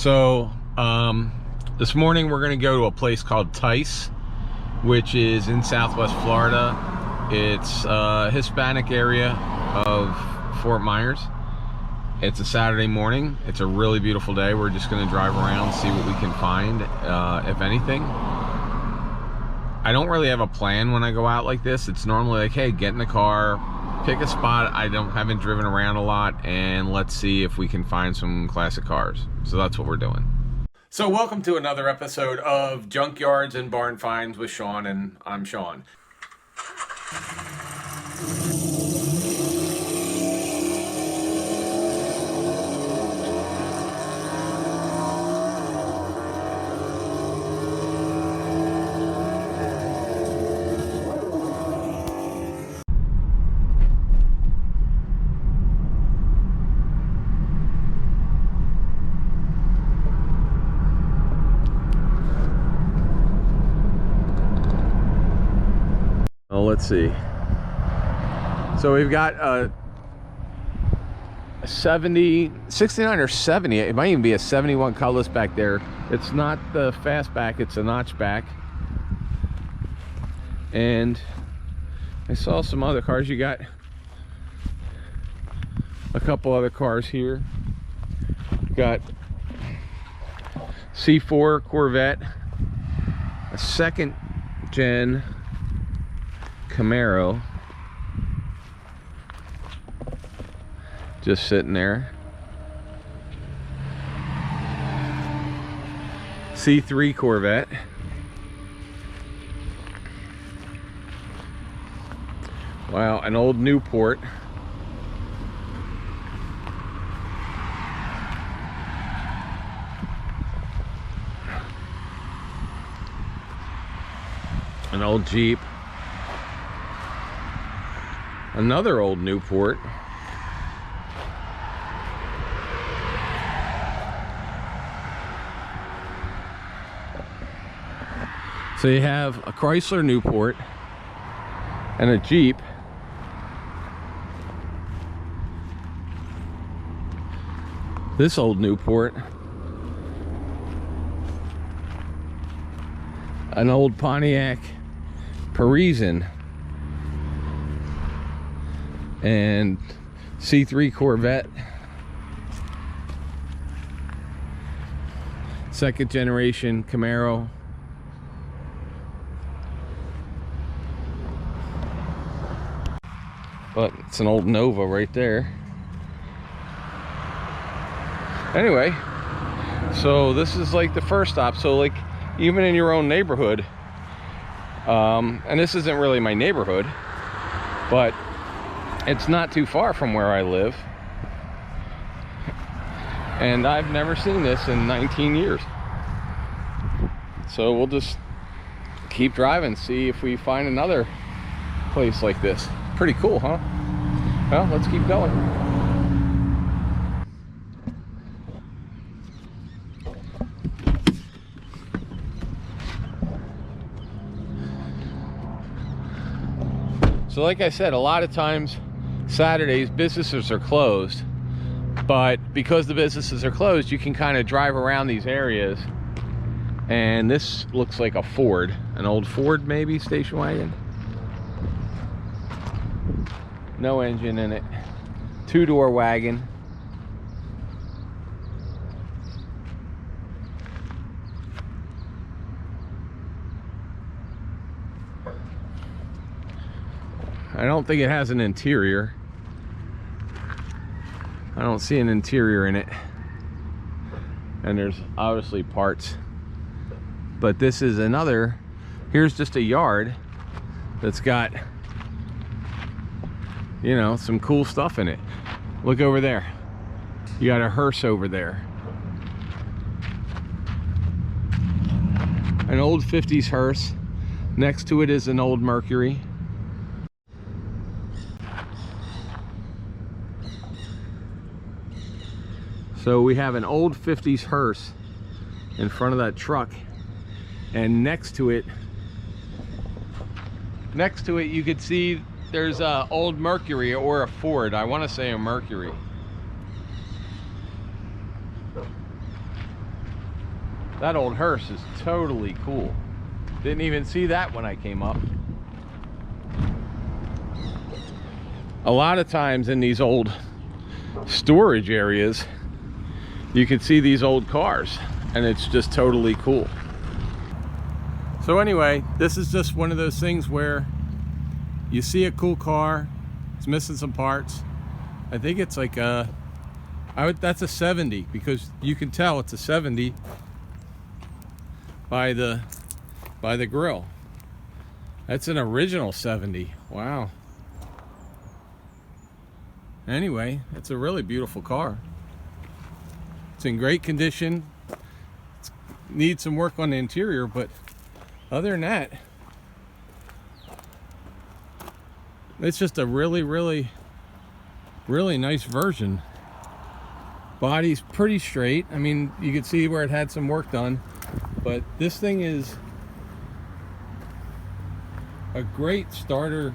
So this morning we're going to go to a place called Tice, which is in Southwest Florida. It's a Hispanic area of Fort Myers. It's a Saturday morning. It's a really beautiful day. We're just going to drive around, see what we can find, if anything. I don't really have a plan when I go out like this. It's normally like, hey, get in the car, pick a spot I haven't driven around a lot, and let's see if we can find some classic cars. So that's what we're doing. So welcome to another episode of Junkyards and Barn Finds with Sean, and I'm Sean. Let's see. So we've got a 69 or 70. It might even be a 71 Cutlass back there. It's not the fastback, it's a notchback. And I saw some other cars. You got a couple other cars here. Got C4 Corvette, a second gen Camaro just sitting there. C3 Corvette. Wow, an old Newport. An old Jeep. Another old Newport. So you have a Chrysler Newport and a Jeep. This old Newport. An old Pontiac Parisian. And C3 Corvette, second generation Camaro, but it's an old Nova right there. Anyway, so this is like the first stop. So like even in your own neighborhood, and this isn't really my neighborhood, but it's not too far from where I live, and I've never seen this in 19 years. So we'll just keep driving, see if we find another place like this. Pretty cool, huh? Well, let's keep going. So like I said, a lot of times Saturdays businesses are closed, but because the businesses are closed, you can kind of drive around these areas. And this looks like a Ford, an old Ford maybe, station wagon. No engine in it. Two-door wagon. I don't think it has an interior. I don't see an interior in it. And there's obviously parts. But this is another, here's just a yard that's got, you know, some cool stuff in it. Look over there. You got a hearse over there. An old 50s hearse. Next to it is an old Mercury. So we have an old 50s hearse in front of that truck, and next to it you could see there's a old Mercury or a Ford. I want to say a Mercury. That old hearse is totally cool. Didn't even see that when I came up. A lot of times in these old storage areas, you can see these old cars, and it's just totally cool. So anyway, this is just one of those things where you see a cool car, it's missing some parts. I think it's like that's a 70, because you can tell it's a 70 by the grill. That's an original 70. Wow. Anyway, it's a really beautiful car. It's in great condition. It needs some work on the interior, but other than that, it's just a really nice version. Body's pretty straight. I mean, you can see where it had some work done, but this thing is a great starter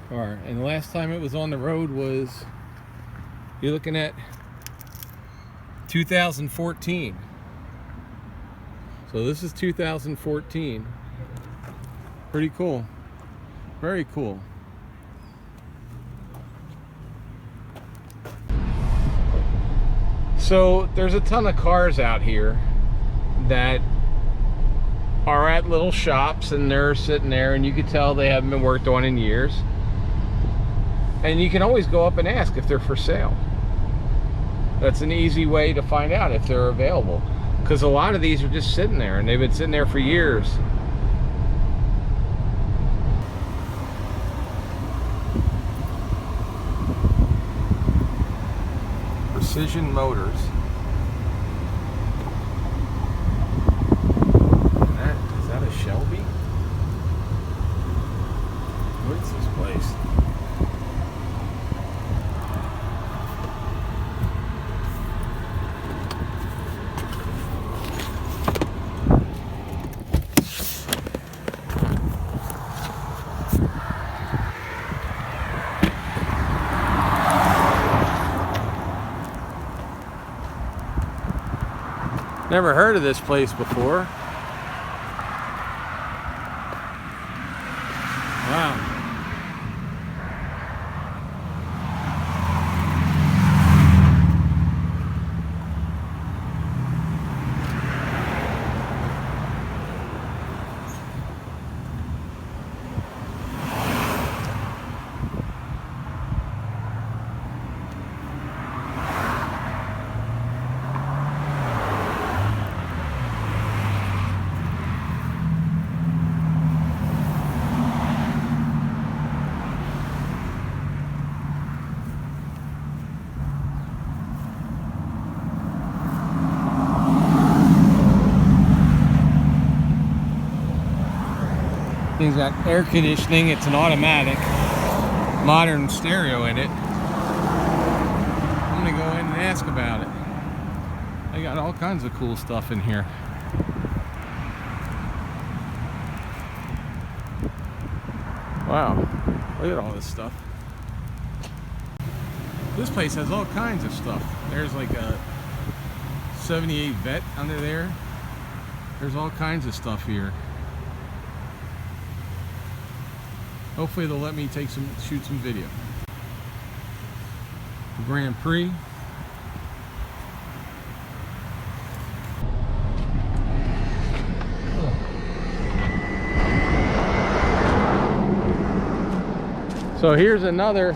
car. And the last time it was on the road was, you're looking at 2014. So this is 2014. Pretty cool. Very cool. So there's a ton of cars out here that are at little shops, and they're sitting there, and you can tell they haven't been worked on in years. And you can always go up and ask if they're for sale. That's an easy way to find out if they're available, because a lot of these are just sitting there, and they've been sitting there for years. Precision Motors. Is that a Shelby? What is this place? Never heard of this place before. Wow. Thing's got air conditioning. It's an automatic, modern stereo in it. I'm gonna go in and ask about it. They got all kinds of cool stuff in here. Wow, look at all this stuff. This place has all kinds of stuff. There's like a 78 Vet under there. There's all kinds of stuff here. Hopefully they'll let me shoot some video. Grand Prix. So here's another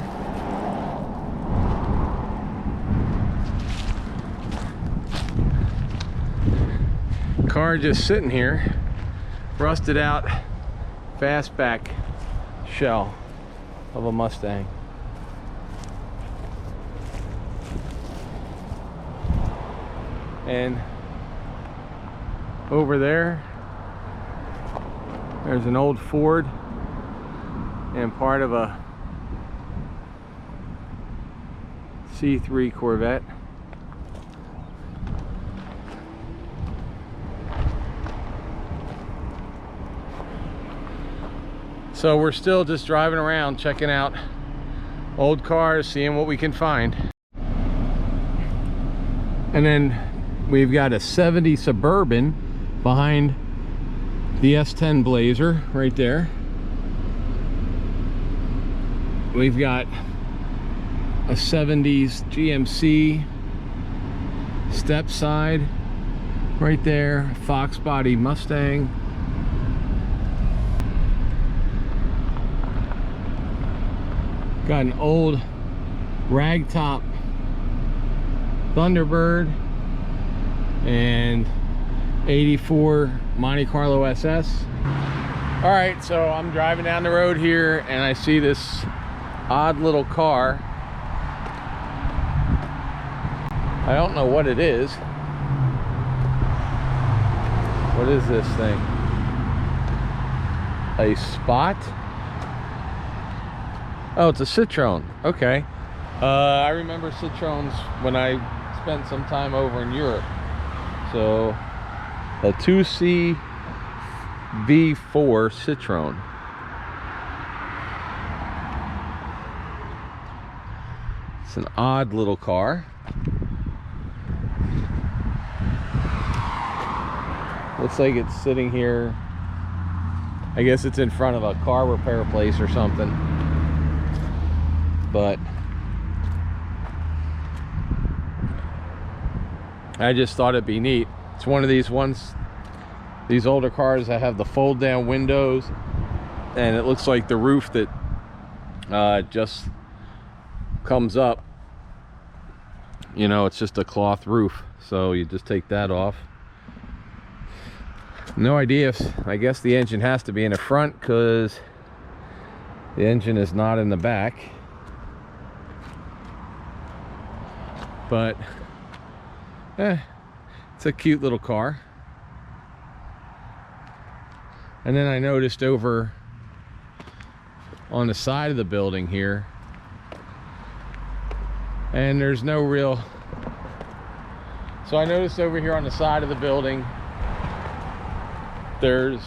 car just sitting here, rusted out fastback shell of a Mustang. And over there's an old Ford and part of a C3 Corvette. So we're still just driving around, checking out old cars, seeing what we can find. And then We've got a 70 Suburban behind the S10 Blazer right there. We've got a 70s GMC step side right there, Fox body Mustang. Got an old ragtop Thunderbird and 84 Monte Carlo SS. All right, so I'm driving down the road here and I see this odd little car. I don't know what it is. What is this thing? A Spot? Oh, it's a Citron. Okay. I remember Citrons when I spent some time over in Europe. So, a 2C V4 Citron. It's an odd little car. Looks like it's sitting here. I guess it's in front of a car repair place or something. But I just thought it'd be neat. It's one of these ones, these older cars that have the fold down windows, and it looks like the roof that just comes up. You know, it's just a cloth roof, so you just take that off. No idea if, I guess the engine has to be in the front because the engine is not in the back. But it's a cute little car. And then I noticed over on the side of the building here, and there's no real, so I noticed over here on the side of the building there's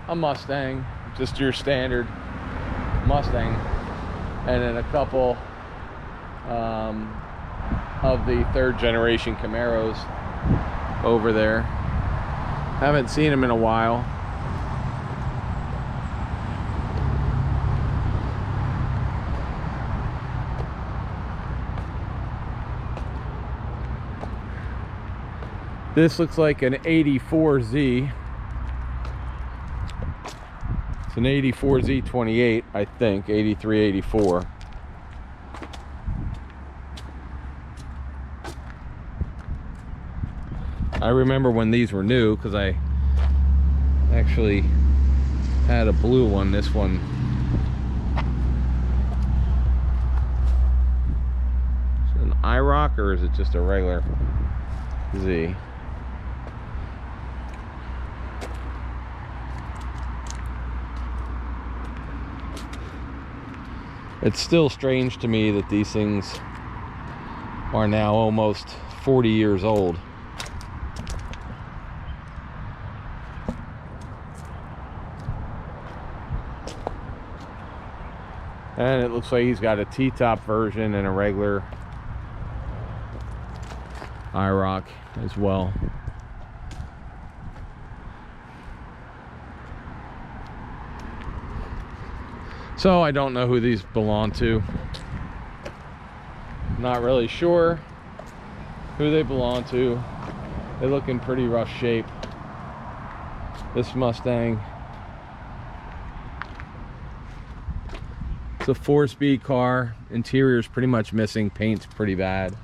a Mustang, just your standard Mustang, and then a couple of the third generation Camaros over there. Haven't seen them in a while. This looks like an 84Z. It's an 84Z28, I think, 83, 84. I remember when these were new because I actually had a blue one. This one, is it an IROC or is it just a regular Z? It's still strange to me that these things are now almost 40 years old. And it looks like he's got a T-top version and a regular IROC as well. So I don't know who these belong to. Not really sure who they belong to. They look in pretty rough shape. This Mustang, it's a 4-speed car. Interior is pretty much missing. Paint's pretty bad.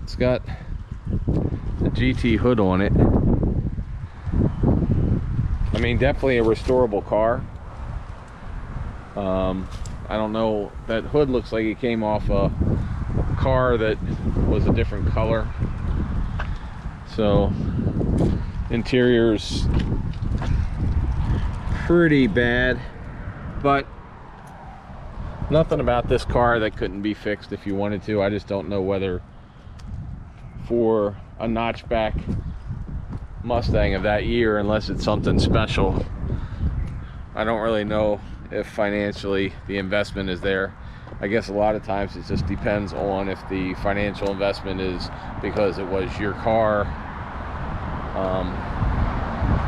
It's got a GT hood on it. I mean, definitely a restorable car. I don't know, that hood looks like it came off a car that was a different color. So interior's pretty bad, but nothing about this car that couldn't be fixed if you wanted to. I just don't know whether for a notchback Mustang of that year, unless it's something special. I don't really know if financially the investment is there. I guess a lot of times it just depends on if the financial investment is because it was your car,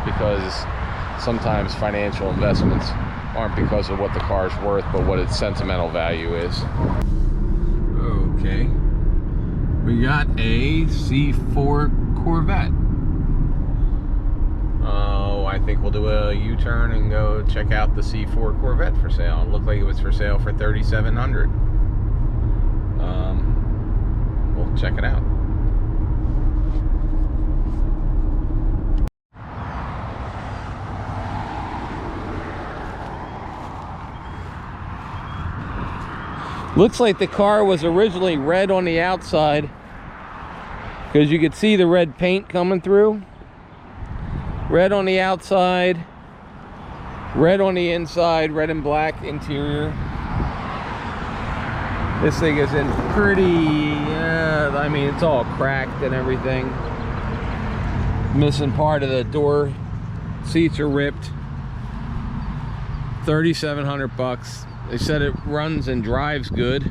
because sometimes financial investments aren't because of what the car's worth, but what its sentimental value is. Okay, we got a C4 Corvette. Oh, I think we'll do a U-turn and go check out the C4 Corvette for sale. It looked like it was for sale for $3,700. We'll check it out. Looks like the car was originally red on the outside, because you could see the red paint coming through. Red on the outside, red on the inside, red and black interior. This thing is in pretty, I mean, it's all cracked and everything. Missing part of the door. Seats are ripped. $3,700. They said it runs and drives good.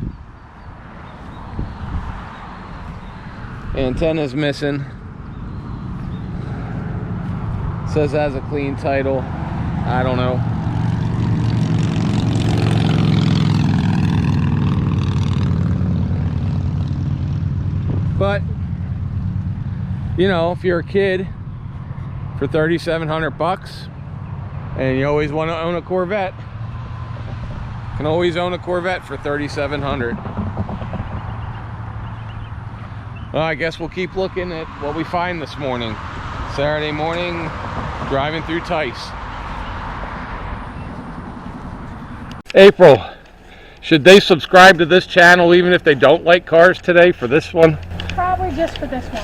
Antenna's missing. Says it has a clean title. I don't know. But you know, if you're a kid, for $3,700 and you always want to own a Corvette, you can always own a Corvette for $3,700. Well, I guess we'll keep looking at what we find this morning. Saturday morning, driving through Tice. April, should they subscribe to this channel even if they don't like cars today for this one? Probably just for this one.